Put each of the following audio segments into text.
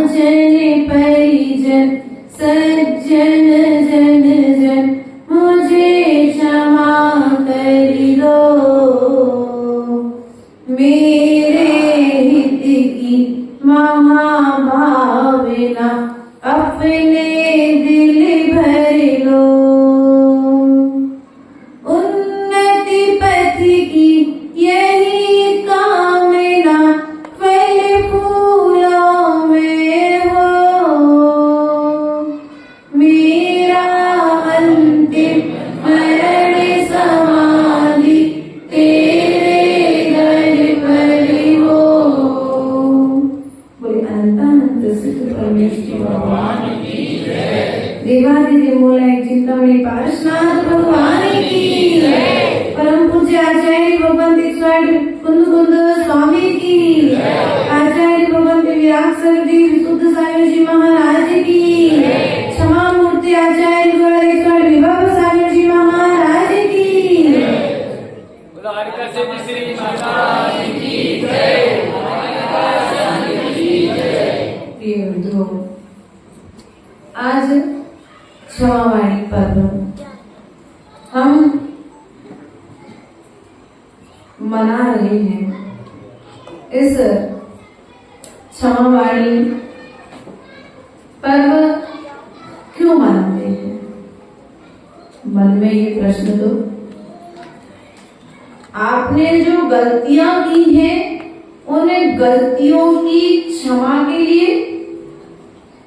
जन परिजन सज्जन जन जन मुझे क्षमा कर दो। मेरे हित की महाभावना अपने दिल भर लो। उन्नति पथ की यही कामना फल फूलों में हो। मेरा अंतिम मरण समाधि तेरे घर पर हो। बोले अनंत सिद्ध परमेश्वर भगवान की जय। देवादिदेव मूलाय चिंतामणि पार्श्वनाथ भगवान की जय। परम पूज्य आचार्य भगवान दीक्षाड़ कुंद कुंद स्वामी की आचार्य भगवान विराट सरदी विशुद्ध सागर जी महाराज की क्षमा मूर्ति आचार्य गौरेश्वर विभव सागर जी महाराज की श्री महाराज की जय। प्रिय मित्रों, आज क्षमावाणी पर्व हम मना रहे हैं। इस क्षमावाणी पर्व क्यों मनाते हैं? मन में ये प्रश्न तो आपने जो गलतियां की हैं उन गलतियों की क्षमा के लिए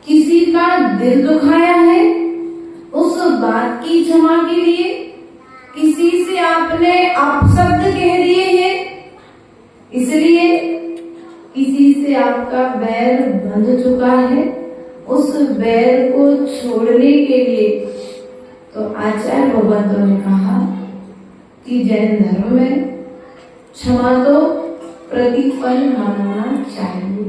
किसी का दिल दुखाया है, उस बात की क्षमा के लिए किसी से आपने अपशब्द कह दिए हैं, इसलिए किसी से आपका बैर बंध चुका है, उस बैर को छोड़ने के लिए तो आचार्य भगवंतों ने कहा कि जैन धर्म में क्षमा तो प्रतिपल मनाना चाहिए,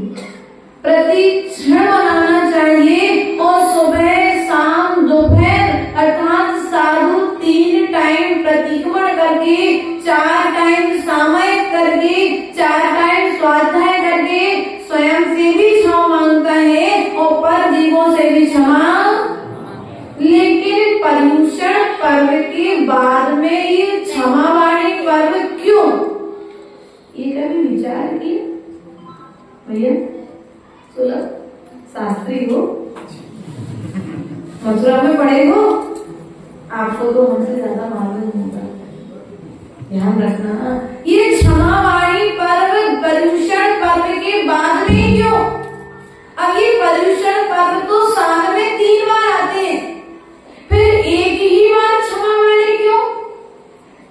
प्रति क्षण मनाना चाहिए। और सुबह शाम दोपहर अर्थात साधु 3 टाइम प्रतिक्रमण करके, 4 टाइम सामयिक करके, 4 टाइम स्वाध्याय करके स्वयं से भी क्षमा मांगता है और पर जीवों से भी क्षमा। लेकिन पर्युषण पर्व के बाद में ये क्षमावाणी पर्व क्यों? ये कभी विचार किया भैया? सुलभ शास्त्री हो, मथुरा में पढ़े हो, आपको तो हमसे ज्यादा मालूम होगा। ध्यान रखना, ये क्षमावाणी पर्व पर्युषण पर्व के बाद में क्यों? अब ये पर्युषण पर्व तो साल में 3 बार आते हैं, फिर एक ही बार क्षमावाणी क्यों?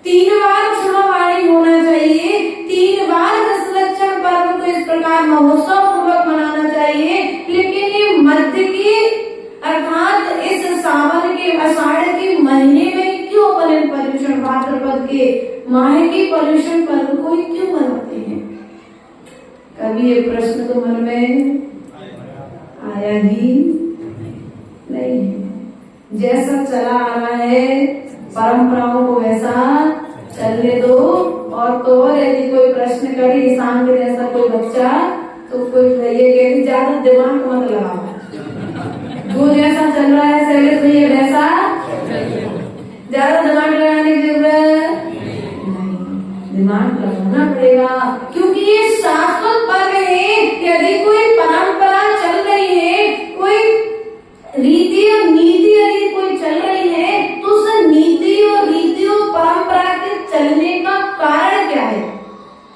3 बार क्षमावाणी होना चाहिए, 3 बार दशलक्षण पर्व को इस प्रकार महोत्सव पूर्वक मनाना चाहिए। लेकिन ये मध्य के अर्थात इस सावन के आषाढ़ के महीने में क्यों बने पर्युषण भाद्रपद के माह के पर्युषण पर्व को क्यों मनाते हैं? कभी ये प्रश्न तो मन में आया ही नहीं है। जैसा चला आ रहा है परंपराओं को वैसा चलने दो। और तो और यदि कोई प्रश्न करे ईशान के जैसा कोई बच्चा तो कोई ये कहे ज्यादा दिमाग मत लगाओ, जो जैसा चल रहा है शैलेश भैया वैसा ज्यादा दिमाग लगाने की जरूरत नहीं, दिमाग लगाना पड़ेगा क्योंकि ये शाश्वत पर्व है। यदि कोई परंपरा चल रही है, कोई रीति और नीति यदि कोई चल रही है तो उस नीति और रीति और परंपरा के चलने का कारण क्या है,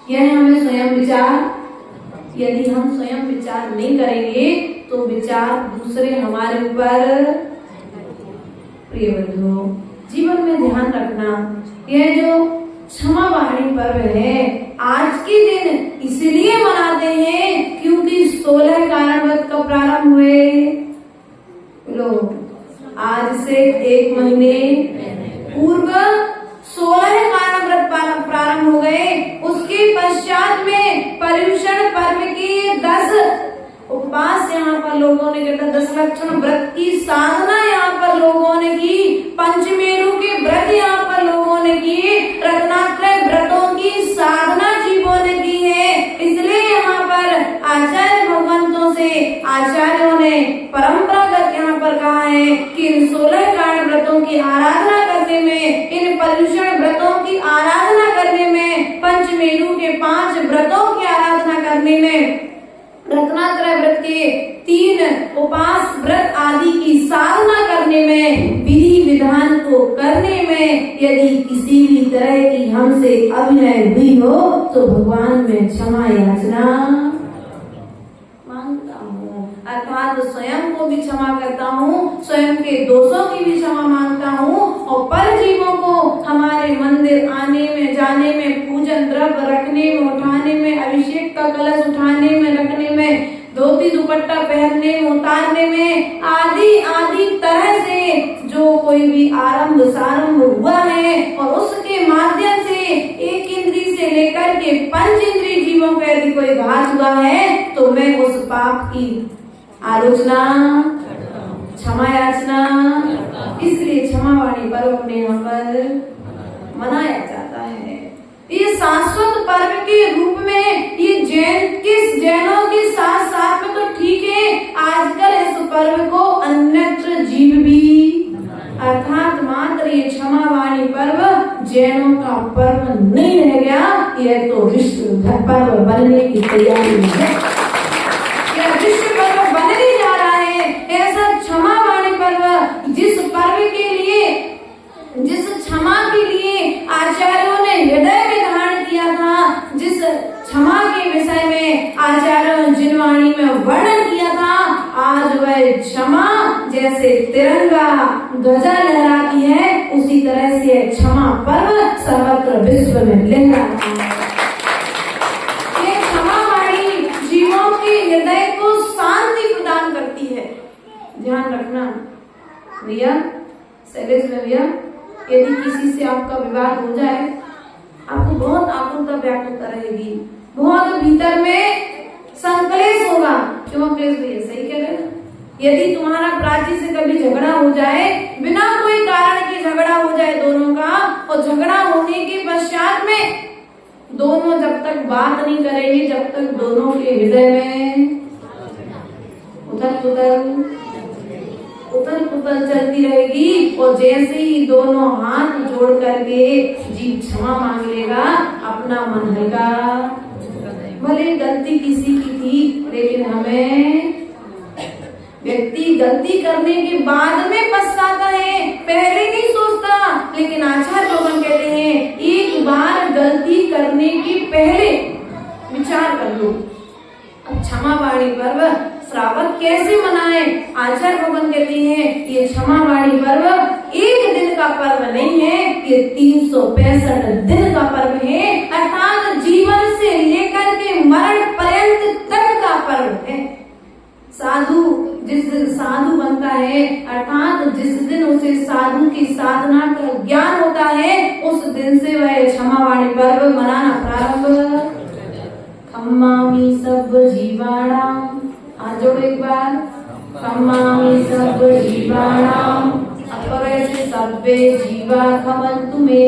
यह हमें स्वयं विचार। यदि हम स्वयं विचार नहीं करेंगे तो विचार दूसरे हमारे ऊपर। प्रिय बंधुओं, जीवन में ध्यान रखना, यह जो क्षमावाणी पर्व है आज के दिन इसलिए मनाते हैं क्योंकि 16 कारणव्रत का प्रारंभ हुए। आज से 1 महीने पूर्व 16 कारणव्रत प्रारंभ हो गए। उसके पश्चात में पर्युषण पर्व के 10 उपवास यहाँ पर लोगों ने किया, 10 लक्षण व्रत की साधना यहाँ पर लोगों ने की, पंचमेरु के व्रत यहाँ पर लोगों ने किए, रत्नात्रय व्रतों की साधना जीवों ने की है। इसलिए यहाँ पर आचार्य भगवंतों हमसे आचार्यों ने परंपरागत यहाँ पर कहा है कि इन 16 कारण व्रतों की आराधना करने में, इन पर्युषण व्रतों की आराधना करने में, पंचमेरु के 5 व्रतों की आराधना करने में, रत्नात्रय व्रत के 3 उपास व्रत आदि की साधना करने में, विधि विधान को करने में यदि किसी भी तरह की हमसे अभिनय हुई हो तो भगवान में क्षमा याचना मांगता हूँ, अर्थात स्वयं को भी क्षमा करता हूँ, स्वयं के दोषों की भी क्षमा मांगता हूँ और पर जीवों को हमारे मंदिर आने में, जाने में, पूजन द्रव्य रखने में, उठाने में, अभिषेक का कलश उठाने में, रखने में, धोती दुपट्टा पहनने में, उतारने में, आदि आदि तरह से जो कोई भी आरंभ सारंभ हुआ है और उसके माध्यम से एक इंद्री से लेकर के 5 इंद्रिय जीवों का यदि कोई घात हुआ है तो मैं उस पाप की आलोचना, क्षमा याचना, इसलिए क्षमावाणी पर्व अपने यहाँ पर मनाया जाता है। ये शाश्वत पर्व के रूप में ये जैनों के साथ साथ में तो ठीक है, आजकल इस पर्व को अन्यत्र जीव भी, अर्थात मात्र ये क्षमावाणी पर्व जैनों का पर्व नहीं रह गया, यह तो विश्व पर्व बनने की तैयारी है, यह विश्व पर्व बनने जा रहा है। ऐसा क्षमावाणी पर्व जिस पर्व के लिए, जिस क्षमा के लिए आचार्यों ने हृदय में धारण किया था, जिस क्षमा के विषय में आचार्यों ने जिनवाणी में वर्णन किया था, आज वह क्षमा जैसे तिरंगा ध्वजा लहराती है, उसी तरह से क्षमा पर्व सर्वत्र विश्व में लहराता है। ये क्षमावाणी जीवों के हृदय को शांति प्रदान करती है। ध्यान रखना भैया, शैलेश में भैया, यदि किसी से आपका विवाद हो जाए, आपको बहुत आकुलता व्याकुलता रहेगी, बहुत भीतर में संकलेश होगा। क्यों क्लेश भैया, सही कह रहे हैं? यदि तुम्हारा प्राची से कभी झगड़ा हो जाए, बिना कोई कारण के झगड़ा हो जाए दोनों का, और झगड़ा होने के पश्चात में दोनों जब तक बात नहीं करेंगे, जब तक दोनों के हृदय में उथल पुथल चलती रहेगी, और जैसे ही दोनों हाथ जोड़ करके जीव क्षमा मांग लेगा, अपना मन हल्का, भले गलती किसी की थी, लेकिन हमें व्यक्ति गलती करने के बाद में पछताता है, पहले नहीं सोचता। लेकिन आचार्य लोगन कहते हैं एक बार गलती करने के पहले विचार कर लो। अब क्षमावाणी पर्व श्रावक कैसे मनाए? आचार्य भगवान कहते हैं ये क्षमावाणी पर्व एक दिन का पर्व नहीं है, ये 365 दिन का पर्व है, अर्थात जीवन से लेकर के मरण पर्यंत तक का पर्व है। साधु जिस दिन साधु बनता है, अर्थात जिस दिन उसे साधु की साधना का ज्ञान होता है, उस दिन से वह क्षमावाणी पर्व मनाना प्रारंभ। खम्मामि सब जीवाणाम, हाथ जोड़ो एक बार, खम्मामि सब जीवाणाम अपवैसे सब्बे जीवा खमन्तु मे,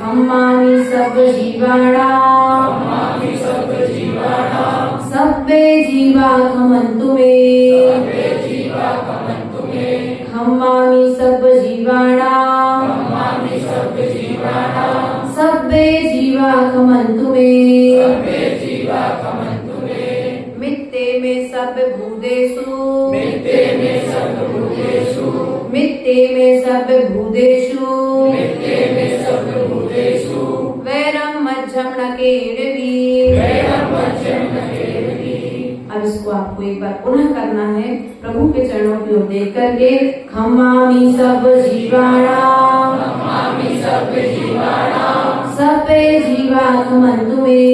खम्मामि सब जीवाणाम सब्बे जीवा खमन्तु मे, खम्मामि सब जीवाणाम सब्बे जीवा खमन्तु मे, मित्ते में सब भूतेषु, मित्ते में सब भूतेषु वैरम मध्यम न केरवी। अब इसको आपको एक बार पुनः करना है, प्रभु के चरणों की ओर देख करके, खम्मामि सब जीवाणाम सब्बे जीवा खमन्तु मे,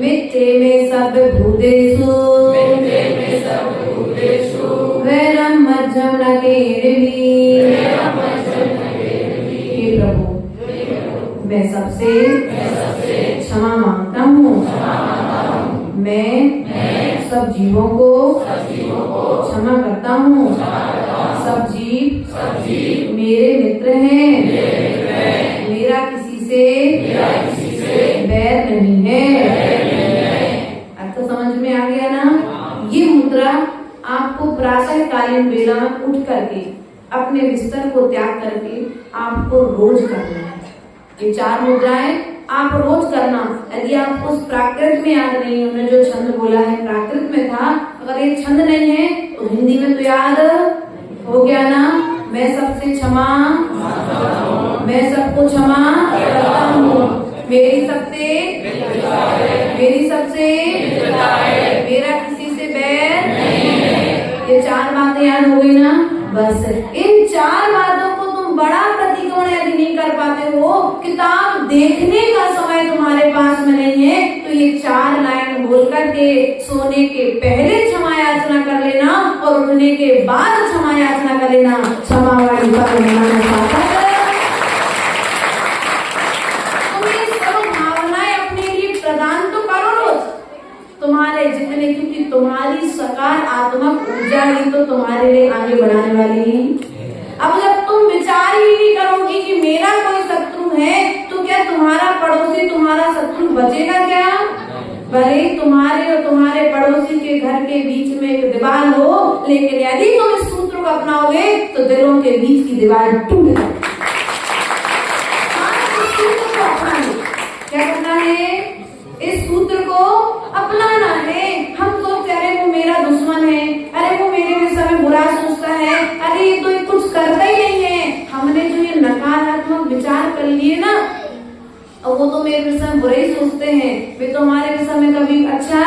मित्ते में सब भूतेषु वैरम मध्यम न केरवी। हे प्रभु, मैं सबसे क्षमा मांगता हूँ, मैं सब जीवों को क्षमा करता हूँ, सब जीव मेरे मित्र हैं, मेरा किसी से बैर नहीं है। अब तो समझ में आ गया ना। ये मुद्रा आपको प्रातः कालीन वेला में उठ करके अपने बिस्तर को त्याग करके आपको रोज करना है। ये 4 मुद्राएं आप रोज करना। यदि आपको उस प्राकृत में याद नहीं है, हमने जो छंद बोला है प्राकृत में था, अगर ये छंद नहीं है तो हिंदी में तो याद हो गया ना। मैं सबसे क्षमा, मैं सबको क्षमा करता हूँ, मेरी सबसे मेरा किसी से बैर नहीं है। ये 4 बातें याद हो गई ना। बस इन 4 बातों को तुम बड़ा प्रतिक्रमण यदि नहीं कर पाते हो, किताब देखने का समय तुम्हारे पास में नहीं है, तो ये 4 लाइन बोल करके सोने के पहले क्षमा याचना कर लेना और उठने के बाद क्षमा याचना कर लेना। क्षमावाणी प्रदान तो करो रोज तुम्हारे जितने, क्योंकि तुम्हारी सकारात्मक ऊर्जा ही तो तुम्हारे लिए आगे बढ़ाने वाली है। अब जब तुम विचार ही नहीं करोगी कि मेरा कोई शत्रु है, तो क्या तुम्हारा पड़ोसी तुम्हारा शत्रु बचेगा क्या? भले तुम्हारे और तुम्हारे पड़ोसी के घर के बीच में एक दीवार हो, लेकिन यदि तुम इस सूत्र को अपनाओगे तो दिलों के बीच की दीवार टूट जाएगी। क्या करना है? इस सूत्र को अपनाना है। हम सोचते अरे वो मेरा दुश्मन है, अरे वो मेरे विषय में बुरा सोचता है, अरे ये तो कुछ करता ही नहीं है। हमने जो ये नकारात्मक विचार कर लिए ना, और वो तो मेरे विषय में बुरा ही सोचते हैं, वे तो हमारे विषय में कभी अच्छा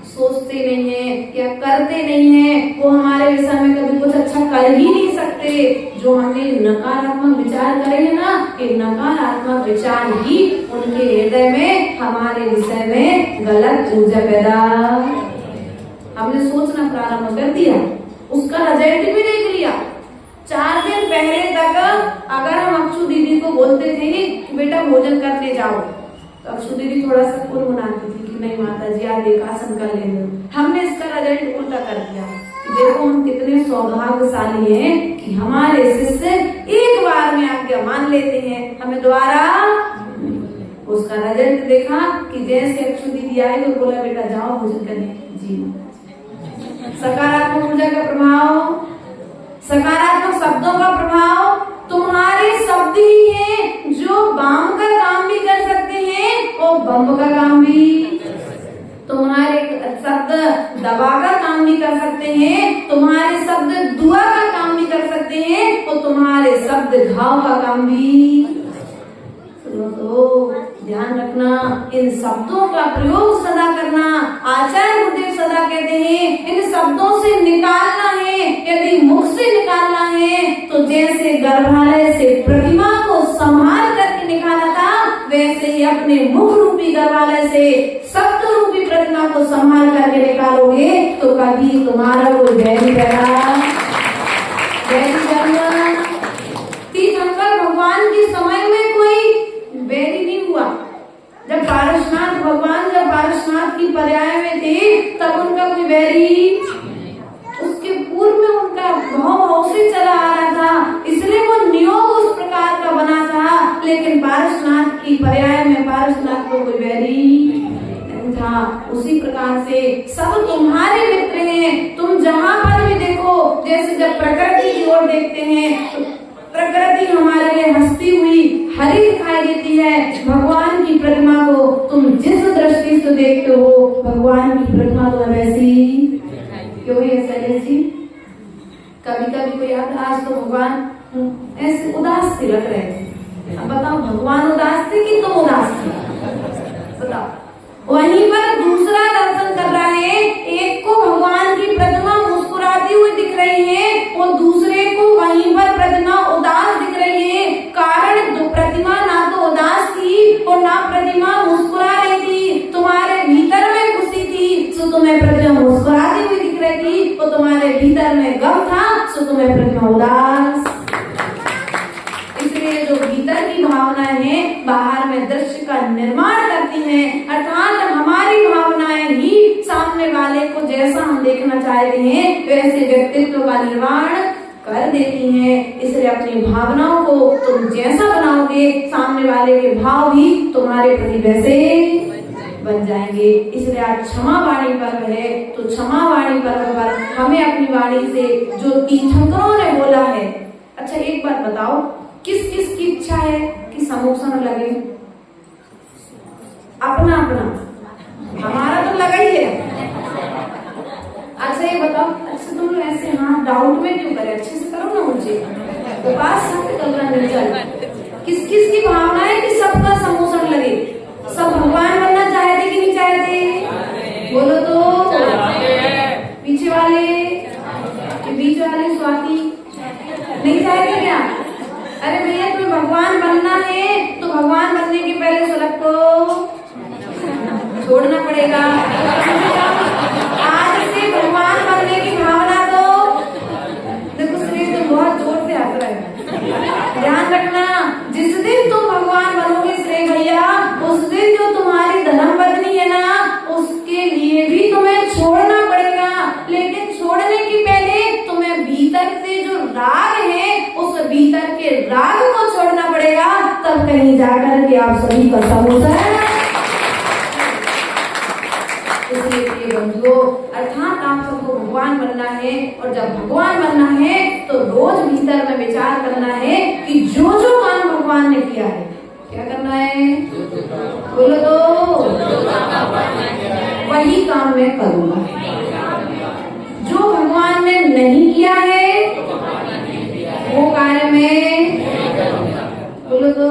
सोचते नहीं है या करते नहीं है, वो हमारे विषय में कभी कुछ अच्छा कर ही नहीं सकते। जो हमने नकारात्मक विचार करे हैं ना, ये नकारात्मक विचार ही उनके हृदय में हमारे विषय में गलत ऊर्जा पैदा, हमने सोचना प्रारंभ कर दिया, उसका रिजल्ट भी देख लिया। 4 दिन पहले तक अगर हम अक्षु दीदी को बोलते थे कि बेटा भोजन करने जाओ, तो अक्षु दीदी थोड़ा सा पुर बनाती थी कि नहीं माता जी आप एक आसन कर लेंगे। हमने इसका रिजल्ट उल्टा कर दिया। देखो हम कितने सौभाग्यशाली हैं कि हमारे शिष्य एक बार में आज्ञा मान लेते हैं, हमें दोबारा। उसका रिजल्ट देखा कि जैसे अक्षु दीदी आई तो बोला बेटा जाओ भोजन करने। जी सकारात्मक ऊर्जा का प्रभाव, सकारात्मक शब्दों का प्रभाव। तुम्हारे शब्द ही हैं जो बाम का काम भी कर सकते हैं और बम का काम भी। तुम्हारे शब्द दवा का काम भी कर सकते हैं, तुम्हारे शब्द दुआ का काम भी कर सकते हैं और तुम्हारे शब्द घाव का काम भी। तो ध्यान रखना, इन शब्दों का प्रयोग सदा करना। आचार्य गुरुदेव सदा कहते हैं इन शब्दों से निकालना है। यदि मुख से निकालना है तो जैसे गर्भालय से प्रतिमा को संभाल करके निकाला था, वैसे ही अपने मुख रूपी गर्भालय से शब्द रूपी प्रतिमा को संभाल करके निकालोगे तो कभी तुम्हारा कोई बैरी तीर्थंकर भगवान के समय में कोई बैरी नहीं हुआ। जब पारसनाथ भगवान जब पारसनाथ की पर्याय में थे तब उनका कोई बैरी, उसके पूर्व में उनका भाव से चला आ रहा था, इसलिए वो नियोग उस प्रकार का बना था। लेकिन पारसनाथ की पर्याय में पारसनाथ को कोई बैरी नहीं था। उसी प्रकार से सब तुम्हारे मित्र हैं। तुम जहाँ पर भी देखो, जैसे जब प्रकृति की ओर देखते हैं, प्रकृति हमारे लिए हंसती हुई हरी दिखाई देती है। भगवान की प्रतिमा को तुम जिस दृष्टि से देखते हो, भगवान की प्रतिमा तो वैसी क्यों है शैलेश जी? कभी कभी कोई याद, आज तो भगवान ऐसे उदास से लग रहे थे। अब बताओ भगवान उदास थे कि तुम उदास थे? बताओ। वहीं पर दूसरा दर्शन कर रहा है, एक को भगवान की प्रतिमा मुस्कुराती हुई दिख रही है और दूसरे को वहीं पर प्रतिमा उदास दिख रही है। कारण प्रतिमा ना तो उदास थी और ना प्रतिमा मुस्कुरा रही थी। तुम्हारे भीतर में खुशी थी तो तुम्हें प्रतिमा मुस्कुराती हुई दिख रही थी, और तुम्हारे भीतर में गम था तो तुम्हें प्रतिमा उदास। इसलिए जो भीतर की भावनाएं हैं बाहर में दृश्य का निर्माण करती हैं, अर्थात हमारी भावनाएं ही सामने वाले को जैसा हम देखना चाहते हैं वैसे व्यक्तित्व का निर्माण कर देती हैं। इसलिए अपनी भावनाओं को तुम जैसा बनाओगे, सामने वाले के भाव भी तुम्हारे प्रति वैसे बन जाएंगे। इसलिए आज क्षमा वाणी पर्व है, तो क्षमा वाणी पर्व पर हमें अपनी वाणी से जो तीर्थंकरों ने बोला है। अच्छा एक बात बताओ, किस किस की इच्छा है कि समोसन लगे? अपना अपना, हमारा तो लगा ही है। अच्छा ये बताओ, अच्छा तुम लोग ऐसे हाँ डाउट में क्यों करे, अच्छे से करो ना मुझे, तो बात सब कल्पना नहीं चल। किस किस की भावना है कि सबका समोसन लगे? सब भगवान बनना चाहते कि नहीं चाहते? बोलो तो। पीछे वाले कि बीच वाले स्वाति नहीं चाहते क्या? अरे भैया तुम्हें भगवान बनना है तो भगवान बनने के पहले सुलग को छोड़ना पड़ेगा। आज से भगवान बनने की भावना तो देखो, शरीर तो बहुत जोर से हंस रहा है। ध्यान रखना, जिस दिन तुम भगवान बनोगे श्री भैया, उस दिन जो तुम्हारी धर्म पत्नी है ना, उसके लिए भी तुम्हें छोड़ना पड़ेगा। लेकिन छोड़ने की पहले तुम्हें भीतर से जो राग है, उस भीतर के राग को छोड़ना पड़ेगा, तब कहीं जाकर के आप सभी का समोसन। इसलिए बंधुओं, अर्थात आप सबको भगवान बनना है, और जब भगवान बनना है तो रोज भीतर में विचार करना है कि जो जो काम भगवान ने किया है, क्या करना है? बोलो तो। वही काम मैं करूंगा। जो भगवान ने नहीं किया है वो कार्य में, बोलो तो।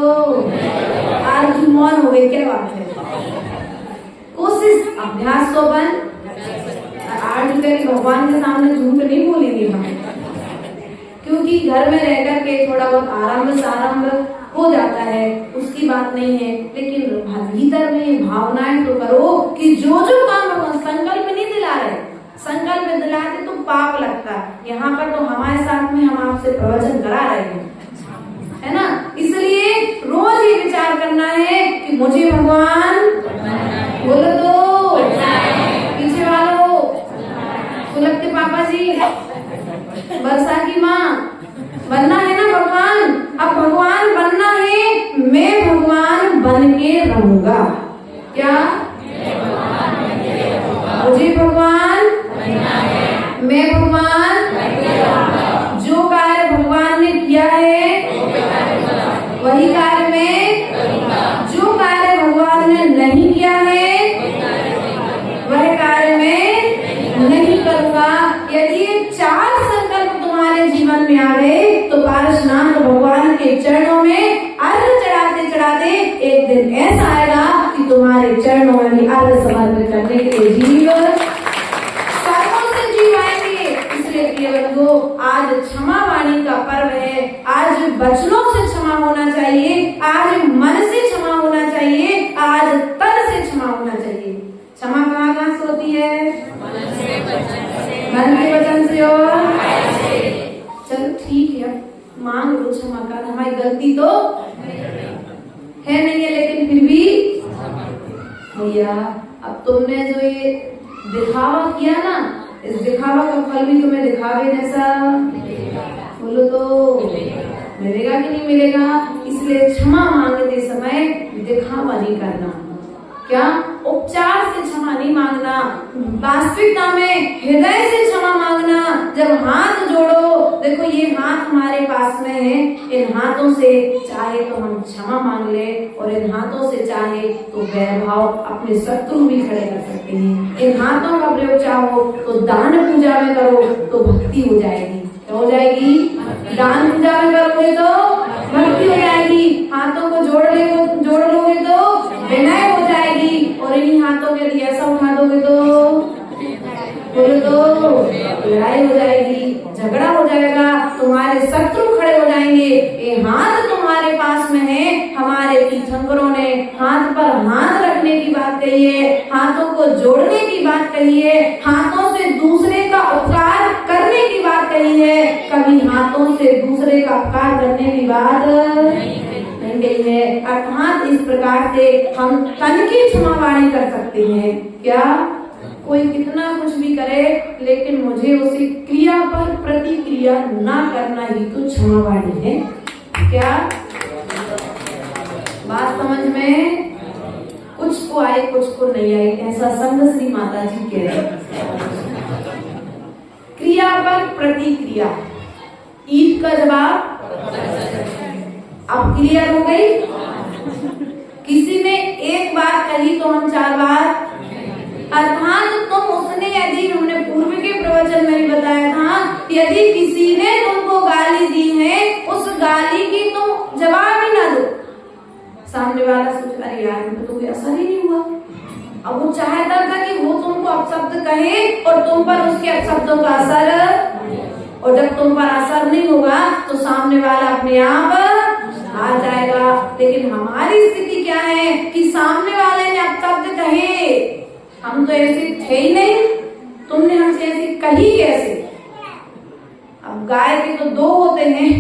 आज मौन हो गई, क्या बात है? कोशिश, अभ्यास तो बन। आज भगवान के सामने झूठ नहीं बोलेंगे हम, क्योंकि घर में रह करके थोड़ा बहुत आरंभ सारंभ हो जाता है, उसकी बात नहीं है। लेकिन भीतर में भावनाएं तो करो कि जो जो काम भगवान, संकल्प नहीं दिला रहे, संकल्प दिलाते तो पाप लगता है। यहाँ पर तो हमारे साथ में हम आपसे प्रवचन करा रहे हैं, है ना? इसलिए रोज ये विचार करना है कि मुझे भगवान, बोलो तो। पीछे वालों, सुलगते पापा जी, वर्षा की माँ, बनना है ना भगवान। अब भगवान बनना है, मैं भगवान बन के रहूंगा। क्या? मुझे भगवान, मैं भगवान, जो कार्य भगवान ने किया है वही कार्य में, जो कार्य भगवान ने नहीं किया है वह कार्य में नहीं करूंगा। यदि ये 4 संकल्प तुम्हारे जीवन में आ गए तो पारशुराम भगवान के चरणों में अर्घ्य चढ़ाते चढ़ाते एक दिन ऐसा आएगा कि तुम्हारे चरणों में भी अर्घ्य समर्पित करने के लिए जीव सर्वों से जीव आएंगे। इसलिए प्रिय बंधुओं, आज क्षमा वाणी का पर्व है। आज वचनों से क्षमा होना चाहिए, आज मन से क्षमा होना चाहिए, आज तन से क्षमा होना चाहिए। क्षमा कहाँ कहाँ से होती है? मन के वचन से और चलो ठीक है, मांग लो क्षमा कर, हमारी गलती तो है नहीं है, लेकिन फिर भी भैया अब तुमने जो ये दिखावा किया ना, इस दिखावा का फल भी तुम्हें दिखावे जैसा, बोलो तो, मिलेगा कि नहीं मिलेगा? इसलिए क्षमा मांगते समय दिखावा नहीं करना। क्या? उपचार से क्षमा नहीं मांगना, वास्तविकता में हृदय से क्षमा मांगना। जब हाथ जोड़ो, देखो ये हाथ हमारे पास में है, इन हाथों से चाहे तो हम क्षमा मांग ले, और इन हाथों से चाहे तो वैभाव अपने शत्रु भी खड़े कर सकते हैं। इन हाथों का प्रयोग चाहो तो दान पूजा में करो तो भक्ति हो जाएगी। क्या हो जाएगी? दान पूजा में करोगे तो भक्ति हो जाएगी। हाथों को जोड़ लोगे तो विनय हो जाएगी, और इन्हीं हाथों के लिए ऐसा उठा दोगे तो बोलो तो लड़ाई हो जाएगी, झगड़ा हो जाएगा, तुम्हारे शत्रु खड़े हो जाएंगे। ये हाथ तुम्हारे पास में है। हमारे तीर्थंकरों ने हाथ पर हाथ रखने की बात कही है, हाथों को जोड़ने की बात कही है, हाथों से दूसरे का उपकार करने की बात कही है। कभी हाथों से दूसरे का उपकार करने की बात नहीं कही है। अर्थात इस प्रकार से हम तन की क्षमा वाणी कर सकते हैं। क्या? कोई कितना कुछ भी करे, लेकिन मुझे उसे क्रिया पर प्रतिक्रिया ना करना ही तो क्षमावाणी है। क्या बात समझ में? कुछ को आए कुछ को नहीं आई, ऐसा संग श्री माता जी कह रहे। क्रिया पर प्रतिक्रिया, ईद का जवाब अब क्लियर हो गई। किसी ने एक बात कही तो हम 4 बार, अर्थात तुम उसने, यदि हमने पूर्व के प्रवचन में भी बताया था, यदि किसी ने तुमको गाली दी है, उस गाली की तुम जवाब ही ना दो। सामने वाला सोच अरे यार तो कोई असर ही नहीं हुआ। अब वो चाहता था कि वो तुमको अपशब्द कहे और तुम पर उसके अपशब्दों का असर, और जब तुम पर असर नहीं होगा तो सामने वाला अपने आप आ जाएगा। लेकिन हमारी स्थिति क्या है कि सामने वाले ने अपशब्द कहे, हम तो ऐसे थे ही नहीं, तुमने हमसे ऐसी कही कैसे? अब गाय के तो 2 होते हैं,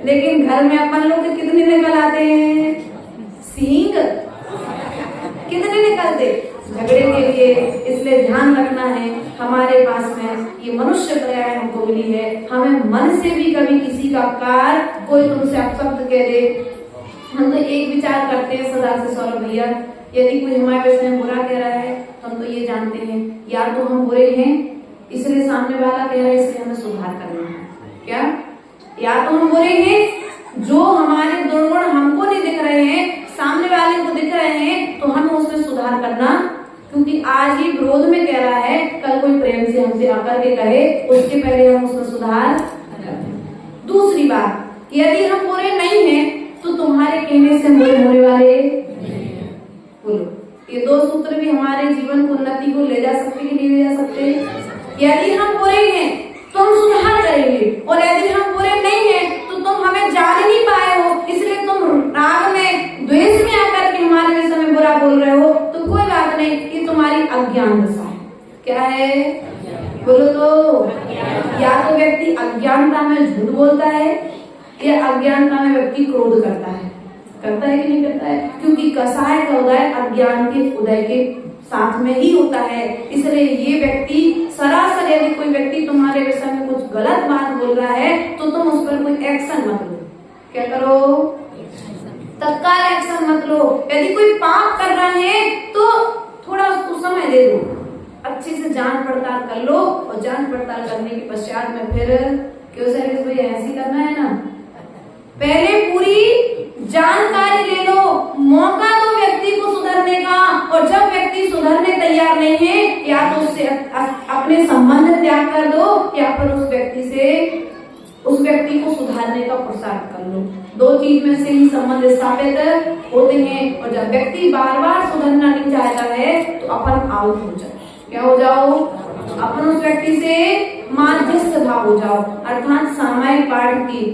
लेकिन घर में अपन लोग के कितने निकल आते हैं? सींग कितने निकलते झगड़े के लिए। इसलिए ध्यान रखना है, हमारे पास में ये मनुष्य पर्याय हमको मिली है, हमें मन से भी कभी किसी का अपकार, कोई तुमसे अपशब्द कह दे, हम तो एक विचार करते हैं सदा से सौरभ भैया, यदि कोई हमारे विषय में बुरा कह रहा है तो हम तो ये जानते हैं या तो हम बुरे हैं इसलिए सामने वाला कह रहा है, इसलिए हमें सुधार करना है। क्या? या तो हम बुरे हैं, जो हमारे दुर्गुण हमको नहीं दिख रहे हैं, सामने वाले को दिख रहे हैं, तो हमें उसमें सुधार करना, क्योंकि आज ही विरोध में कह रहा है, कल कोई प्रेम से हमसे आकर के कहे, उसके पहले हम उसमें सुधार करें। दूसरी बात, यदि हम बुरे नहीं हैं तो तुम्हारे कहने से बुरे होने वाले बोलो। ये 2 सूत्र भी हमारे जीवन को, उन्नति को ले जा सकते कि नहीं ले जा सकते? यदि हम बुरे हैं तो हम सुधार करेंगे, और यदि हम बुरे नहीं हैं तो तुम हमें जान नहीं पाए हो, इसलिए तुम राग में, द्वेष में आकर के हमारे विषय में बुरा बोल रहे हो, तो कोई बात नहीं, ये तुम्हारी अज्ञान दशा है। क्या है? बोलो तो। या तो व्यक्ति अज्ञानता में झूठ बोलता है, या अज्ञानता में व्यक्ति क्रोध करता है कि नहीं करता है? क्योंकि कसाय का उदय अज्ञान के उदय के साथ में ही होता है। इसलिए ये व्यक्ति सरासर, यदि कोई व्यक्ति तुम्हारे विषय में कुछ गलत बात बोल रहा है तो तुम उस पर कोई एक्शन मत लो। क्या करो? तत्काल एक्शन मत लो। यदि कोई पाप कर रहा है तो थोड़ा उसको समय दे दो, अच्छे से जांच पड़ताल कर लो, और जांच पड़ताल करने के पश्चात में फिर क्यों सर भैया ऐसे करना है ना, पहले पूरी जानकारी ले लो, मौका दो व्यक्ति को सुधरने का, और जब व्यक्ति सुधरने तैयार नहीं है, या तो उससे अपने संबंध त्याग कर दो, या फिर उस व्यक्ति को सुधारने का पुरुषार्थ कर लो। 2 चीज में से ही संबंध स्थापित होते हैं, और जब व्यक्ति बार बार सुधरना नहीं चाहता है तो अपन आउट हो जाओ। क्या हो जाओ? अपन उस व्यक्ति से माध्यस्थ भाव हो जाओ। अर्थात सामायिक पाठ की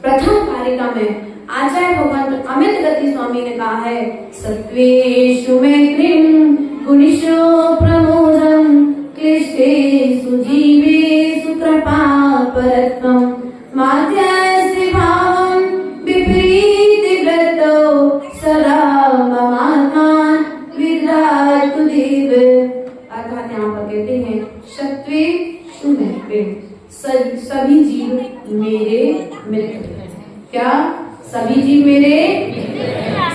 प्रथम कारिका में आचार्य भगवान अमित गति स्वामी ने कहा है, सत्वेषु मैत्रीं गुणेषु प्रमोदं क्लिष्टेषु जीवेषु कृपा परत्वं माध्यस्थे भावं विपरीति वृत्तो सदा ममात्मा विधातु देव। अर्थात यहाँ पर कहते हैं सत्वेषु मैत्रीं, सभी जीव मेरे मित्र। क्या? सभी जीव मेरे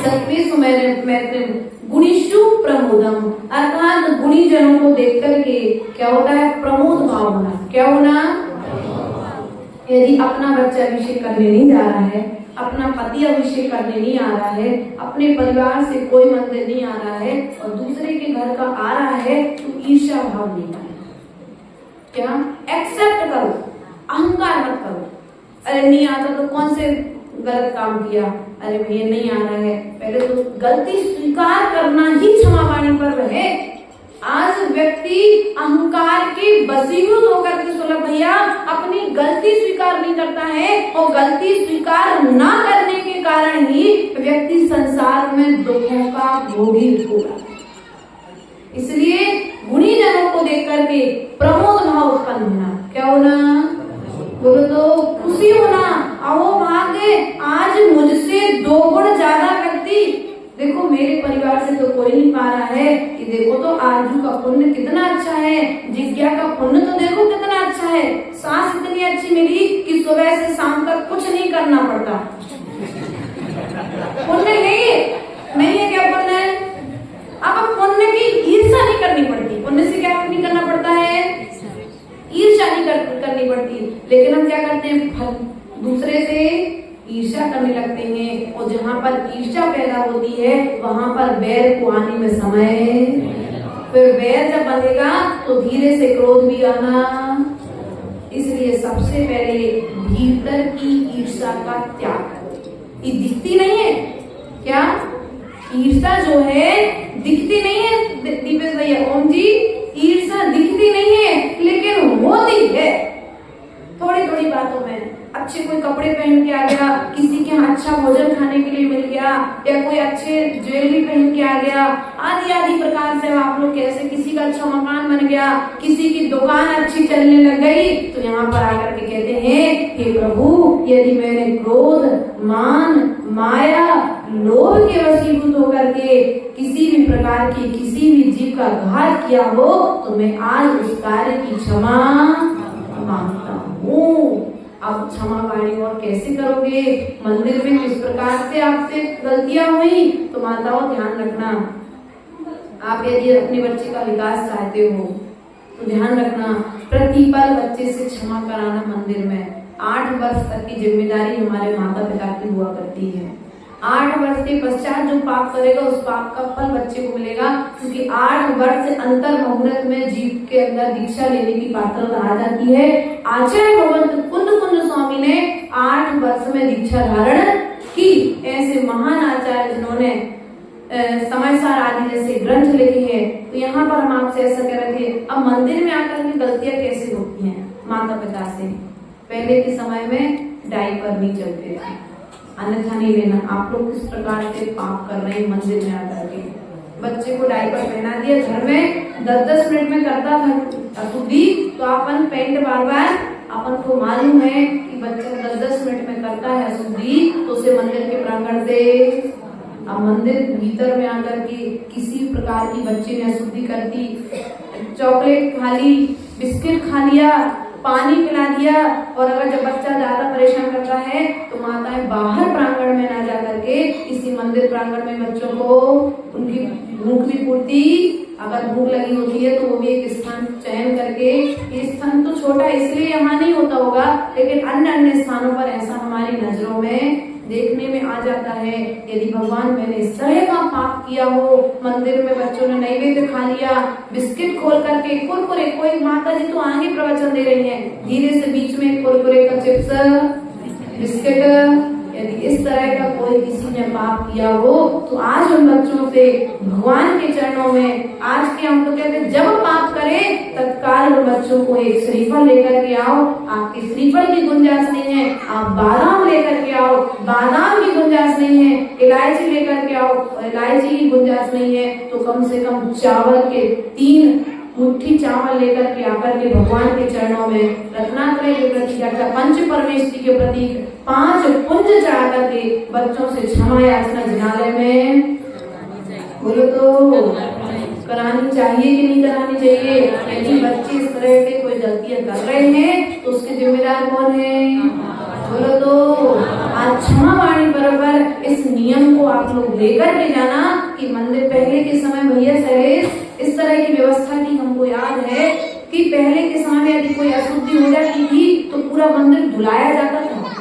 सत्वेषु मैत्रीं गुणेषु प्रमोदम, अर्थात गुणी जनों को देख करके क्या होता है? प्रमोद भाव होना। क्या होना? यदि अपना बच्चा अभिषेक करने नहीं जा रहा है, अपना पति अभिषेक करने नहीं आ रहा है, अपने परिवार से कोई मंदिर नहीं आ रहा है, और दूसरे के घर का आ रहा है, तो ईर्ष्या भाव नहीं करना। क्या? एक्सेप्ट करो, अहंकार मत करो। अरे नहीं आता तो कौन से गलत काम किया, अरे भैया नहीं आ रहा है, पहले तो गलती स्वीकार करना ही क्षमावाणी पर्व है। आज व्यक्ति अहंकार के वशीभूत होकर के सुलभ भैया अपनी गलती स्वीकार नहीं करता है, और गलती स्वीकार न करने के कारण ही व्यक्ति संसार में दुखों का भोगी होगा। इसलिए गुणी जनों को देख करके प्रमोद भाव उत्पन्न होना। क्या होना? बोलो तो। खुशी होना, अहो भाग्य, आज मुझसे 2 गुण ज्यादा व्यक्ति, देखो मेरे परिवार से तो कोई नहीं पा रहा है कि देखो तो आरजू का पुण्य कितना अच्छा है, जिज्ञा का पुण्य तो देखो कितना अच्छा है, सांस इतनी अच्छी मिली कि सुबह से शाम तक कुछ नहीं करना पड़ता। पुण्य नहीं है क्या पुण्य? अब पुण्य की ईर्ष्या नहीं करनी पड़ती। पुण्य से क्या नहीं करना पड़ता है? ईर्ष्या नहीं करनी पड़ती। लेकिन हम क्या करते हैं? फल दूसरे से ईर्ष्या करने लगते हैं, और जहाँ पर ईर्ष्या पैदा होती है वहां पर वैर को आने में समय, फिर वैर जब बनेगा तो धीरे से क्रोध भी आना। इसलिए सबसे पहले भीतर की ईर्ष्या का त्याग करो। ये दिखती नहीं है क्या? ईर्ष्या जो है दिखती नहीं है दीपेश भैया, ओम जी, ईर्ष्या दिखती नहीं है लेकिन होती है थोड़ी थोड़ी बातों में। अच्छे कोई कपड़े पहन के आ गया, किसी के यहाँ अच्छा भोजन खाने के लिए मिल गया, या कोई अच्छे ज्वेलरी पहन के आ गया, आदि आदि प्रकार से आप लोग कैसे, किसी का अच्छा मकान बन गया, किसी की दुकान अच्छी चलने लग गई, तो यहाँ पर आकर के कहते हैं हे प्रभु, यदि मैंने क्रोध, मान, माया, लोभ के वशीभूत होकर के किसी भी प्रकार की किसी भी जीव का घात किया हो तो मैं आज उस कार्य की क्षमा मांगता हूँ। अब क्षमा वाणी और कैसे करोगे? मंदिर में किस प्रकार से आपसे गलतियां हुई तो माताओं ध्यान रखना, आप यदि अपने बच्चे का विकास चाहते हो तो ध्यान रखना प्रतिपल बच्चे से क्षमा कराना। मंदिर में 8 वर्ष तक की जिम्मेदारी हमारे माता पिता की हुआ करती है। 8 वर्ष के पश्चात जो पाप करेगा उस पाप का फल बच्चे को मिलेगा, क्योंकि 8 वर्ष अंतर मुहूर्त में जीव के अंदर दीक्षा लेने की पात्रता आ जाती है। आचार्य भगवंत कुंद स्वामी ने 8 वर्ष में दीक्षा धारण की। ऐसे महान आचार्य जिन्होंने समयसार आदि जैसे ग्रंथ लिखे हैं। तो यहाँ पर हम आपसे ऐसा कह रहे थे, अब मंदिर में आकर के गलतियां कैसे होती हैं माता पिता से? पहले के समय में डायपर नहीं चलते थे, अन्यथा नहीं लेना। आप लोग किस प्रकार से पाप कर रहे हैं? मंदिर में आकर के बच्चे को डायपर पहना दिया, घर में 10-10 मिनट में करता था अशुद्धि, तो अपन पैंट बार बार, अपन को मालूम है कि बच्चा 10-10 मिनट में करता है अशुद्धि, तो उसे मंदिर के प्रांगण से, अब मंदिर भीतर में आकर के किसी प्रकार की बच्चे ने अशुद्धि कर दी, चॉकलेट खा ली, बिस्किट खा लिया, पानी पिला दिया, और अगर जब बच्चा ज्यादा परेशान करता है तो माताएं बाहर प्रांगण में ना जा करके इसी मंदिर प्रांगण में बच्चों को उनकी भूख की पूर्ति, अगर भूख लगी होती है तो वो भी एक स्थान चयन करके, ये स्थान तो छोटा इसलिए यहाँ नहीं होता होगा, लेकिन अन्य अन्य स्थानों पर ऐसा हमारी नजरों में देखने में आ जाता है। यदि भगवान मैंने इस तरह का पाप किया हो, मंदिर में बच्चों ने नैवेद्य खा लिया, बिस्किट खोल करके, कुरकुरे, कोई माता जी तो आगे प्रवचन दे रही हैं, धीरे से बीच में कुरकुरे का चिप्स, बिस्किट, यदि इस तरह का कोई किसी ने पाप किया हो तो आज उन बच्चों से भगवान के चरणों में, आज के हम तो कहते हैं जब पाप करें तत्काल उन बच्चों को एक श्रीफल लेकर के आओ। आपकी श्रीफल की गुंजाइश नहीं है, आप बादाम लेकर के आओ, बादाम की गुंजाइश नहीं है, इलायची लेकर के आओ, इलायची की गुंजाइश नहीं है, तो कम से कम चावल के 3 मुट्ठी चावल लेकर के आकर के भगवान के चरणों में रत्नात्रय के प्रतीक अर्थात पंच परमेश्वरी के प्रतीक 5 पुंज चढ़ा करके बच्चों से क्षमा याचना जिनालय में बोलो तो करानी चाहिए कि नहीं करानी चाहिए? यदि बच्चे इस तरह के कोई गलतियां कर रहे हैं तो उसके जिम्मेदार कौन है? बोलो तो आज क्षमा वाणी बराबर इस नियम को आप लोग लेकर के जाना कि मंदिर, पहले के समय भैया शैलेश इस तरह की व्यवस्था की हमको याद है कि पहले के समय में यदि कोई अशुद्धि हो जाती थी तो पूरा मंदिर धुलाया जाता था,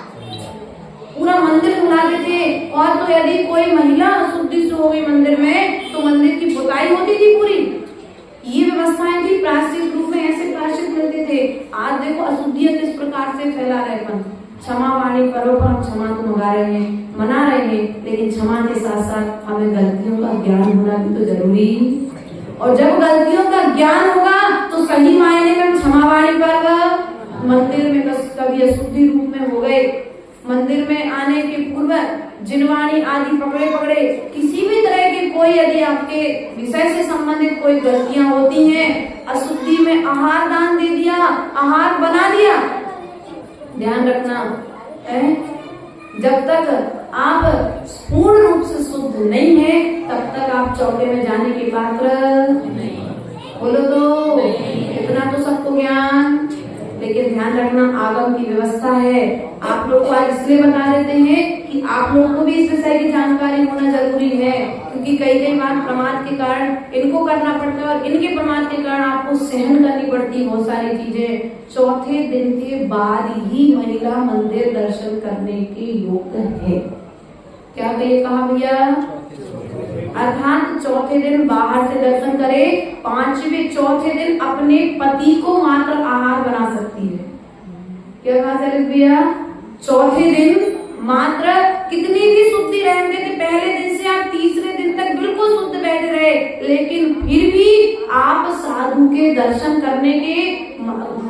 पूरा मंदिर धुलाते थे। और तो यदि कोई महिला अशुद्धि से हो गई मंदिर में तो मंदिर की पुताई होती थी पूरी। ये व्यवस्थाएं थी, प्रायश्चित रूप में ऐसे प्रायश्चित मिलते थे। आज देखो अशुद्धियां किस प्रकार से फैला रहे हैं। क्षमा वाणी पर्व पर हम क्षमा तो मना रहे हैं, लेकिन क्षमा के साथ साथ हमें गलतियों का ज्ञान होना भी तो जरूरी। और जब गलतियों का ज्ञान होगा तो सही मायने में क्षमा वाणी पर्व मंदिर में कभी अशुद्धि रूप में हो गए, मंदिर में आने के पूर्व जिनवाणी आदि पकड़े किसी भी तरह के कोई यदि आपके विषय से संबंधित कोई गलतियां होती हैं, अशुद्धि में आहार दान दे दिया, आहार बना दिया, ध्यान रखना है जब तक आप पूर्ण रूप से शुद्ध नहीं है तब तक आप चौथे में जाने के पात्र बोलो तो इतना तो सबको ज्ञान। लेकिन ध्यान रखना, आगम की व्यवस्था है। आप लोग को आज इसलिए बता देते हैं कि आप लोगों को भी इस विषय की जानकारी होना जरूरी है, क्योंकि कई बार प्रमाद के कारण इनको करना पड़ता है और इनके प्रमाद के कारण आपको सहन करनी पड़ती है बहुत सारी चीजें। चौथे दिन के बाद ही महिला मंदिर दर्शन करने के योग्य है। क्या कहा भैया? अर्थात चौथे दिन बाहर से दर्शन करे, चौथे दिन अपने पति को मात्र आहार बना सकती है। क्या कहा चलित भैया? चौथे दिन मात्र कितनी भी शुद्धि रहने थे, पहले दिन से आप तीसरे दिन तक बिल्कुल शुद्ध बैठे रहे, लेकिन फिर भी आप साधु के दर्शन करने के,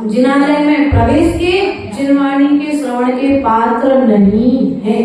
जिनालय में प्रवेश के, जिनवाणी के श्रवण के पात्र नहीं है।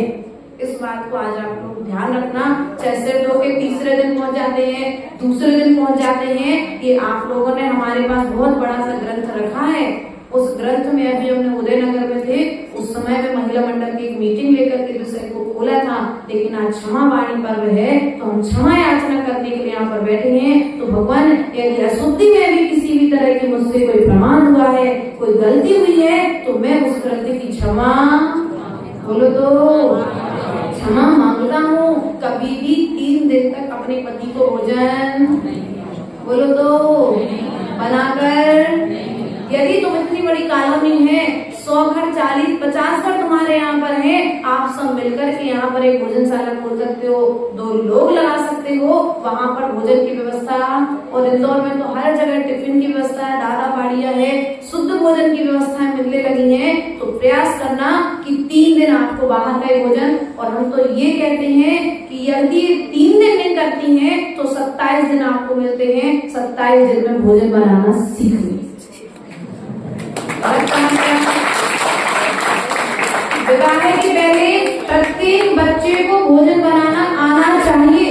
इस बात को आज आप लोग ध्यान रखना। जैसे लोग के तीसरे दिन पहुंच जाते हैं, दूसरे दिन पहुंच जाते हैं, ये आप लोगों ने हमारे पास बहुत बड़ा सा ग्रंथ रखा है। उस ग्रंथ में अभी हमने उदयनगर में थे, उस समय में महिला मंडल की एक मीटिंग लेकर के विषय को खोला था। लेकिन आज क्षमा वाणी पर्व है, तो हम क्षमा याचना करने के लिए यहाँ पर बैठे हैं। तो भगवान, यदि अशुद्धि में भी किसी भी तरह की मुझसे कोई प्रमाण हुआ है, कोई गलती हुई है, तो मैं उस गलती की क्षमा बोलो तो क्षमा मांगता हूँ। कभी भी 3 दिन तक अपने पति को भोजन बोलो तो बनाकर, यदि तुम इतनी बड़ी कॉलोनी है, 100 घर, 40-50 घर तुम्हारे यहाँ पर है, आप सब मिलकर के यहाँ पर एक भोजनशाला खोल सकते हो, 2 लोग लगा सकते हो, वहाँ पर भोजन की व्यवस्था। और इंदौर में तो हर जगह टिफिन की व्यवस्था है, दादा बाड़िया है, शुद्ध भोजन की व्यवस्थाएं मिलने लगी हैं। तो प्रयास करना कि 3 दिन आपको बाहर का ही भोजन। और हम तो ये कहते हैं कि यदि 3 दिन नहीं करती हैं, तो 27 दिन आपको मिलते हैं। 27 दिन में भोजन बनाना सीख लीजिए। विवाह के पहले प्रत्येक बच्चे को भोजन बनाना आना चाहिए।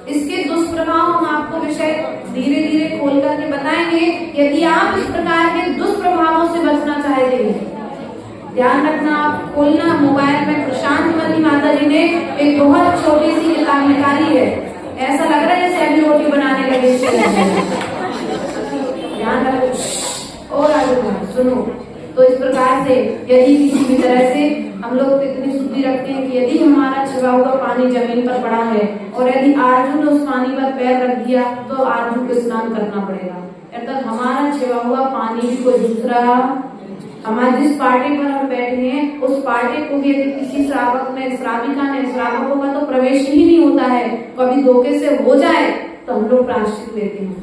इसके दुष्प्रभाव हम आपको विषय धीरे धीरे खोल करके बताएंगे। यदि आप इस प्रकार के दुष्प्रभावों से बचना चाहते हैं, ध्यान रखना, आप खोलना मोबाइल में। प्रशांतमती माता जी ने एक बहुत छोटी सी किताब निकाली है, ऐसा लग रहा है जैसे अभी रोटी बनाने लगे। ध्यान रखो और आगे सुनो। तो इस प्रकार से यदि किसी भी तरह से हम लोग इतनी शुद्धि रखते हैं कि यदि हमारा छिपा हुआ पानी जमीन पर पड़ा है और यदि आरजू ने उस पानी पर पैर रख दिया, तो आरजू को स्नान करना पड़ेगा। अर्थात हमारा छिपा हुआ पानी भी कोई दूसरा, हमारे जिस पार्टी पर हम बैठे हैं उस पार्टी को भी यदि किसी श्रावक ने, श्राविका ने, श्रावकों का तो प्रवेश ही नहीं होता है, कभी धोखे से हो जाए तो हम लोग प्रायश्चित लेते हैं।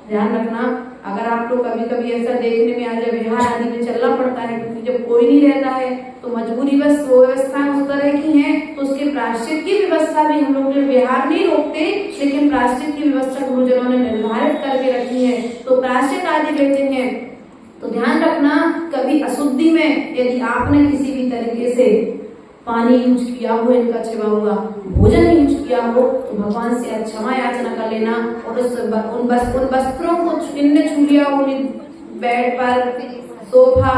ध्यान रखना, अगर आप लोग कभी कभी ऐसा देखने में आ जाए, बिहार आदि में चलना पड़ता है, क्योंकि जब कोई नहीं रहता है तो मजबूरी बस वो व्यवस्थाएं उस तरह की हैं, तो उसके प्रायश्चित की व्यवस्था भी हम लोग बिहार नहीं रोकते, लेकिन प्रायश्चित की व्यवस्था गुरुजनों ने निर्धारित करके रखी है, तो प्रायश्चित आदि लेते हैं। तो ध्यान रखना, कभी अशुद्धि में यदि आपने किसी भी तरीके से पानी यूज किया हो, इनका छिपा हुआ भोजन यूज किया हो, तो भगवान से क्षमा याचना कर लेना। और उन वस्त्रों को इनने छू लिया हो, बेड पर, सोफा,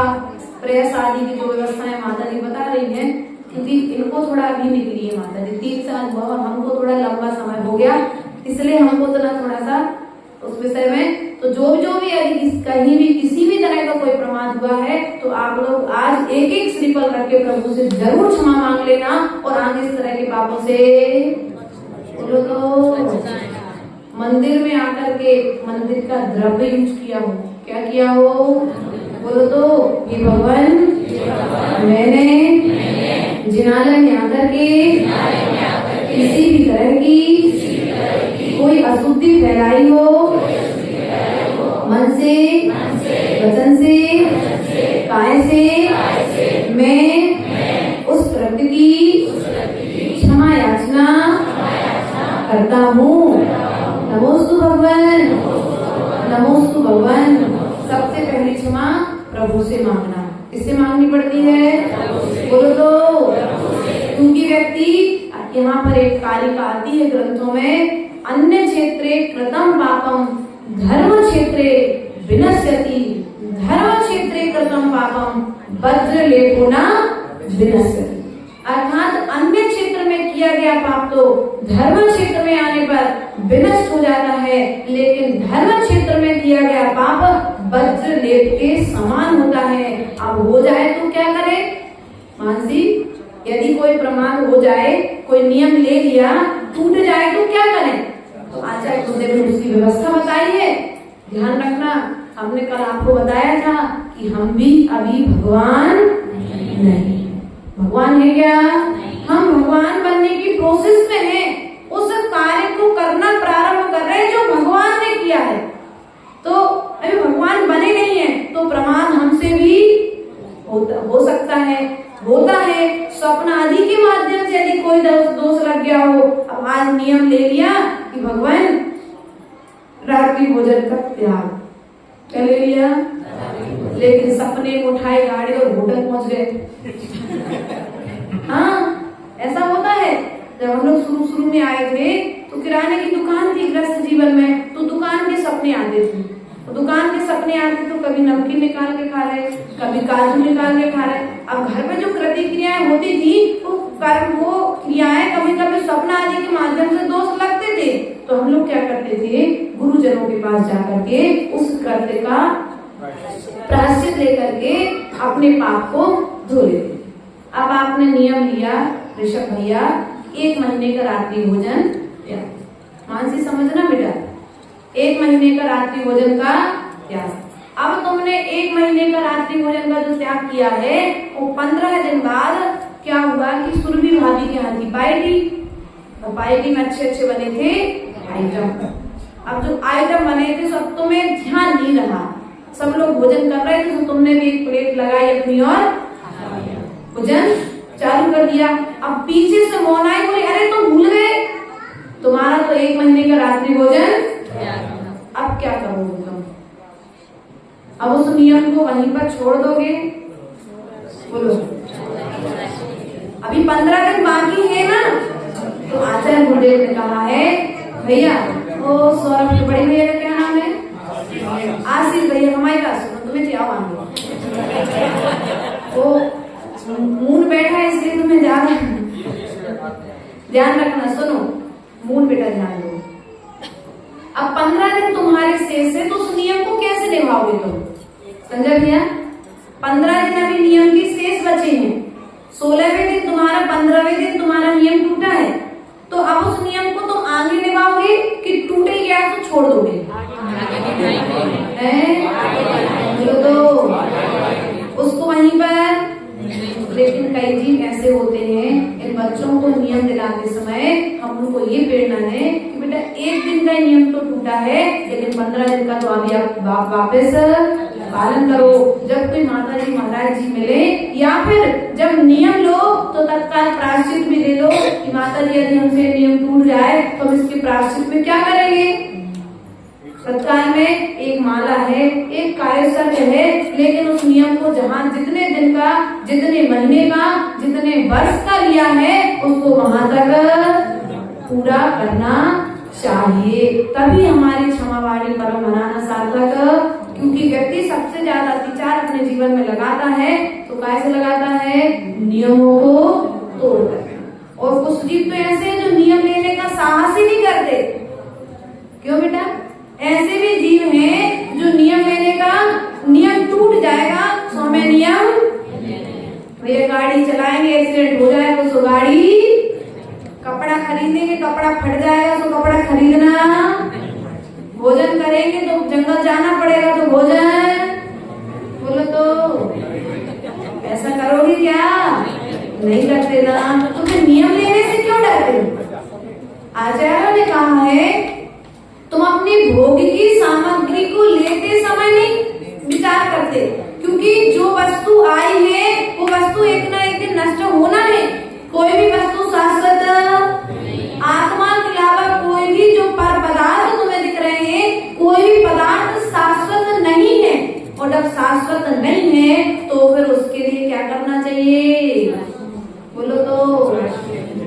प्रेस आदि की जो व्यवस्थाएं माता जी बता रही हैं, क्योंकि इनको थोड़ा अभी निकली है माता जी, 3 साल हुआ और हमको थोड़ा लंबा समय हो गया, इसलिए हमको तो ना थोड़ा सा उस विषय में। तो जो भी यदि कहीं भी किसी भी तरह का कोई प्रमाद हुआ है, तो आप लोग आज एक श्रीफल रख के प्रभु से जरूर क्षमा मांग लेना। और आगे इस तरह के पापों से बोलो तो मंदिर में आकर के मंदिर का द्रव्य यूज किया हो, क्या किया हो बोलो तो, ये भगवान मैंने जिनालय में आकर के किसी भी तरह की कोई अशुद्धि फैलाई हो, मन से, वचन से, काय से, मैं उस कृत्य की क्षमा याचना करता हूँ। नमोस्तु भगवान, नमोस्तु भगवान। सबसे पहली क्षमा प्रभु से मांगना, किससे मांगनी पड़ती है बोलो तो, क्योंकि व्यक्ति यहाँ पर एक कारिका आती है ग्रंथों में, अन्य क्षेत्रे कृतं पापम धर्म क्षेत्रे विनश्यति, धर्म क्षेत्रे कृतं पापम वज्रलेपोना विनश्यति। अर्थात अन्य क्षेत्र में किया गया पाप तो लेकिन धर्म क्षेत्र में किया गया पाप वज्र लेप के समान होता है। अब हो जाए तो क्या करे मानसी, यदि कोई प्रमाद हो जाए, कोई नियम ले लिया, टूट जाए तो क्या करें? तो आचार्य गुरुदेव ने उसकी व्यवस्था बताई है। ध्यान रखना, हमने कल आपको बताया था कि हम भी अभी भगवान नहीं। भगवान है क्या? हम भगवान बनने की प्रोसेस में हैं। उस कार्य को करना प्रारंभ कर रहे हैं जो भगवान ने किया है। तो अभी भगवान बने नहीं है तो प्रमाद हमसे भी हो सकता है, होता है। स्वप्न आदि के माध्यम से यदि कोई दोष लग गया हो, अब आज नियम ले लिया कि भगवान रात्रि भोजन का त्याग क्या ले लिया, लेकिन सपने में उठाए गाड़ी और होटल पहुंच गए। हाँ, ऐसा होता है। जब हम लोग शुरू में आए थे तो किराने की दुकान थी गृहस्थ जीवन में, तो दुकान के सपने आते थे। तो दुकान के सपने आते तो कभी नमकीन निकाल के खा रहे, कभी काजू निकाल के खा रहे। अब घर में जो प्रतिक्रियाएं होती थी तो कर्म वो क्रियाएं कभी कभी स्वप्न आदि के माध्यम से दोष लगते थे। तो हम लोग क्या करते थे, गुरुजनों के पास जाकर के उस कृत्य का प्रायश्चित लेकर के अपने पाप को धो लेते। अब आपने नियम लिया ऋषभ भैया, 1 महीने का रात्रि भोजन त्याग। मानसी समझना बेटा, 1 महीने का रात्रि भोजन का त्याग। अब तुमने 1 महीने का रात्रि भोजन का जो त्याग किया है, वो 15 दिन बाद क्या हुआ कि सुरभि भाभी के हाथ की पार्टी, तो पार्टी में अच्छे बने थे आइटम। अब जो आइटम बने थे सब तुम्हें ध्यान नहीं रहा, सब लोग भोजन कर रहे थे तो तुमने भी एक प्लेट लगाई अपनी और भोजन चालू कर दिया। अब पीछे से मौन आई, बोले अरे तुम भूल गए, तुम्हारा तो 1 महीने का रात्रि भोजन, अब क्या करोगे तुम? अब उस नियम को वहीं पर छोड़ दोगे? बोलो, अभी 15 दिन बाकी है ना। तो आचार्य गुरुदेव ने कहा है भैया, वो सौरभ के बड़े भैया का क्या नाम है, आशीष भैया, हमारी बात सुनो, तुम्हें क्या मांगो, वो मून बैठा है इसलिए तुम्हें ज्यादा ध्यान रखना। सुनो मून बेटा, ध्यान दो। अब 15 दिन तुम्हारे शेष है तो उस नियम को कैसे निभाओगे तुम? समझ भैया, 15 दिन अभी नियम की शेष बचे हैं। 16वें दिन तुम्हारा, 15वें दिन तुम्हारा नियम टूटा है, तो अब उस नियम को तुम आगे निभाओगे कि टूटे गया तो छोड़ दोगे? तो उसको वहीं पर। लेकिन कई जीव ऐसे होते हैं, इन बच्चों को नियम दिलाते समय हम उनको ये प्रेरणा दें कि बेटा 1 दिन का नियम तो टूटा है, लेकिन 15 दिन का तो अभी आप वापस पालन करो। जब कोई माता जी महाराज जी मिले या फिर जब नियम लो तो तत्काल प्रायश्चित भी दे दो कि माता जी यदि हमसे नियम टूट जाए तो हम इसके प्रायश्चित में क्या करेंगे। तत्काल में एक माला है, एक कार्यसर्ग है, लेकिन उस नियम को जहाँ जितने दिन का, जितने महीने का, जितने वर्ष का लिया है उसको वहां तक पूरा करना चाहिए, तभी हमारी क्षमावाणी पर्व मनाना सार्थक। क्योंकि व्यक्ति सबसे ज्यादा अत्याचार अपने जीवन में लगाता है तो कैसे लगाता है, नियमों को तोड़कर। और कुछ जीव तो ऐसे हैं जो नियम लेने का साहस ही नहीं करते। क्यों बेटा? ऐसे भी जीव हैं जो नियम लेने का, नियम टूट जाएगा तो हमें नियम, भैया गाड़ी चलाएंगे एक्सीडेंट हो जाएगा तो गाड़ी, कपड़ा खरीदेंगे कपड़ा फट जाएगा तो कपड़ा खरीदना, भोजन करेंगे तो जंगल जाना पड़ेगा तो भोजन, बोलो तो ऐसा करोगे क्या? नहीं करते ना, तो फिर नियम लेने से क्यों डरते? आचार्यों ने कहा है तुम अपनी भोग की सामग्री को लेते समय नहीं विचार करते, क्योंकि जो वस्तु आई है वो वस्तु एक ना एक दिन नष्ट होना है। कोई भी वस्तु शाश्वत, आत्मा के अलावा कोई भी जो पर पदार्थ तुम्हें दिख रहे हैं, कोई भी पदार्थ शाश्वत नहीं है। और जब शाश्वत नहीं है तो फिर उसके लिए क्या करना चाहिए? बोलो तो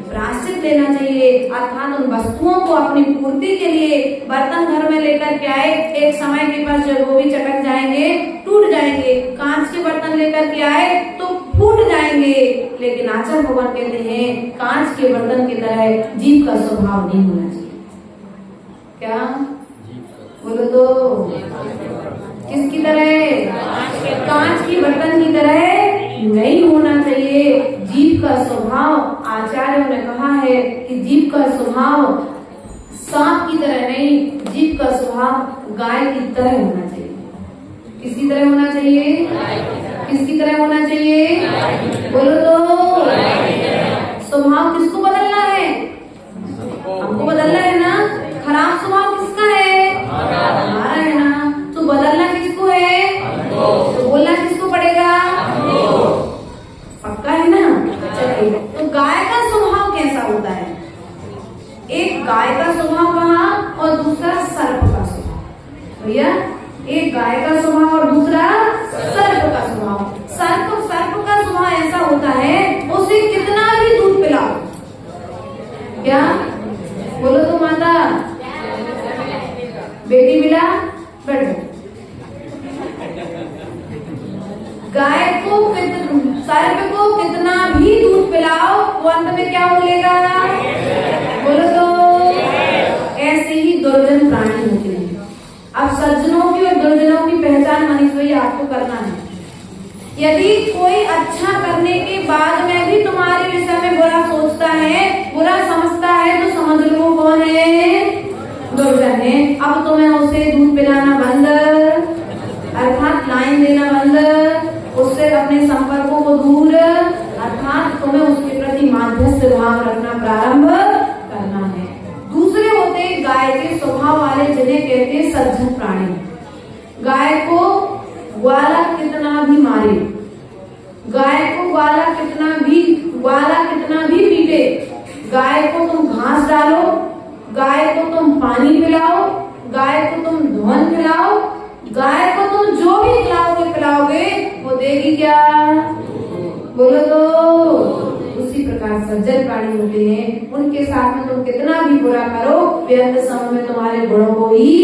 प्रायश्चित लेना चाहिए। अर्थात उन वस्तुओं को अपनी पूर्ति के लिए बर्तन घर में लेकर के आए, एक समय के पास जब वो भी चटक जाएंगे, टूट जाएंगे। कांच के बर्तन लेकर के आए तो फूट जाएंगे, लेकिन आचार्य भगवान कहते हैं कांच के बर्तन की तरह जीव का स्वभाव नहीं होना चाहिए। क्या? बोलो तो किसकी तरह? कांच की बर्तन की तरह नहीं होना चाहिए। जीव का स्वभाव, आचार्यों ने कहा है कि जीव का स्वभाव सांप की तरह नहीं, जीव का स्वभाव गाय की तरह होना चाहिए। किसकी तरह होना चाहिए? किसकी तरह होना चाहिए? बोलो तो स्वभाव किसको बदलना है? हमको बदलना है ना। खराब स्वभाव किसका है? हमारा है ना। तो बदलना किसको है? तो बोलना किसको पड़ेगा? पक्का है ना। चलिए, तो गाय का स्वभाव कैसा होता है? एक गाय का स्वभाव कहा और दूसरा सर्प का स्वभाव। भैया, एक गाय का स्वभाव और दूसरा सर्प का स्वभाव। सर्प का स्वभाव ऐसा होता है, उसे कितना भी दूध पिलाओ, क्या बोलो तो माता, बेटी मिला बैठ जाओ। गाय को सर्प को कितना भी दूध पिलाओ, वो अंत में क्या बोलेगा? बोलो तो ऐसे ही दुर्जन प्राणी होते हैं। अब सज्जनों की और दुर्जनों की पहचान मनीष भैया आपको करना है। यदि कोई अच्छा करने के बाद में भी तुम्हारे विषय में बुरा सोचता है, बुरा समझता है, तो समझ लो कौन है? दुर्जन है। अब तुम्हें उसे दूध पिलाना बंद, अर्थात लाइन देना बंद, उससे अपने संपर्कों को दूर, अर्थात तुम्हें उसके प्रति माध्यस्थ भाव रखना प्रारंभ करना है। दूसरे होते गाय के स्वभाव वाले, जिन्हें कहते हैं सज्जन प्राणी। गाय को ग्वाला कितना भी मारे, गाय को ग्वाला कितना भी पीटे, गाय को तुम घास डालो, गाय को तुम पानी पिलाओ, गाय को तुम धुआं पिलाओ, गाय को तुम जो भी पिलाओगे वो देगी क्या? बोलो तो उसी प्रकार सज्जन प्राणी होते हैं। उनके साथ में तुम कितना भी बुरा करो, वे अंत समय में तुम्हारे गुणों को ही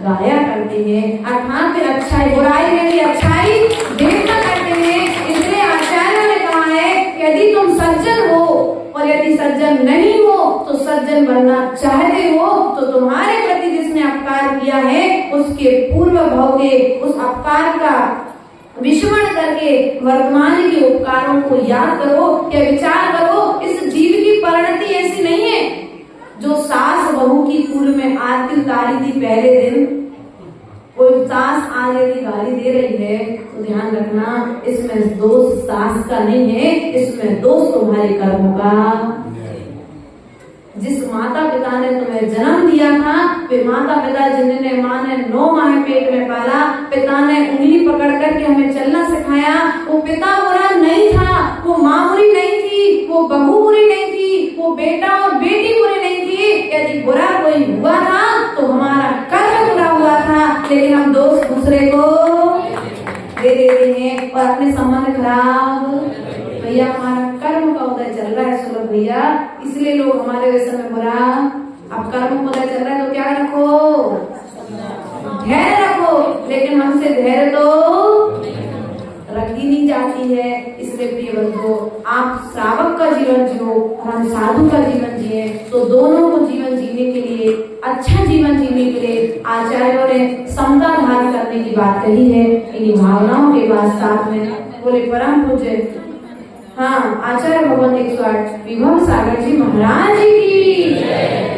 गाया करते हैं, अर्थात अच्छाई बुराई में भी अच्छाई देखा करते हैं। इसलिए आचार्यों ने कहा है कि यदि तुम सज्जन हो और यदि सज्जन नहीं हो तो सज्जन बनना चाहते हो तो तुम्हारे प्रति जिसने अपकार किया है उसके पूर्व भाव के उस अपकार का विस्मरण करके वर्तमान के उपकारों को याद करो या विचार करो। इस जीव की परिणति ऐसी नहीं है जो सास बहू की पूर्व में आरती उतारी थी पहले दिन, कोई सास आज यदि गाली दे रही है तो ध्यान रखना, इसमें दोष सास का नहीं है, इसमें दोष तुम्हारे कर्मों का। जिस माता पिता ने तुम्हें जन्म दिया था, वे माता पिता जिन्हें माँ ने 9 माह पेट में पाला, पिता ने उंगली पकड़ करके हमें चलना सिखाया, वो पिता बुरा नहीं था, वो माँ बुरी नहीं थी, वो बहू बुरी नहीं थी, वो बेटा और बेटी बुरी नहीं थी। यदि बुरा कोई हुआ था तो हमारा कर्म बुरा हुआ था, लेकिन हम दोष दूसरे को दे देते हैं और अपने संबंध खराब। भैया हमारा कर्म का उदय चल रहा है सुलभ भैया, इसलिए लोग हमारे विषय में बुरा। अब कर्म उदय चल रहा है तो क्या रखो? धैर्य रखो, लेकिन हमसे धैर्य तो रखी नहीं जाती है। इसलिए प्रिय बंधुओं, आप श्रावक का जीवन जियो और हम साधु का जीवन जिए, तो दोनों को जीवन जीने के लिए, अच्छा जीवन जीने के लिए आचार्यों ने समता धारण करने की बात कही है। इन्हीं भावनाओं के बाद साथ में बोले परम पूज्य हाँ आचार्य भगवत 108 विभव सागर जी महाराज की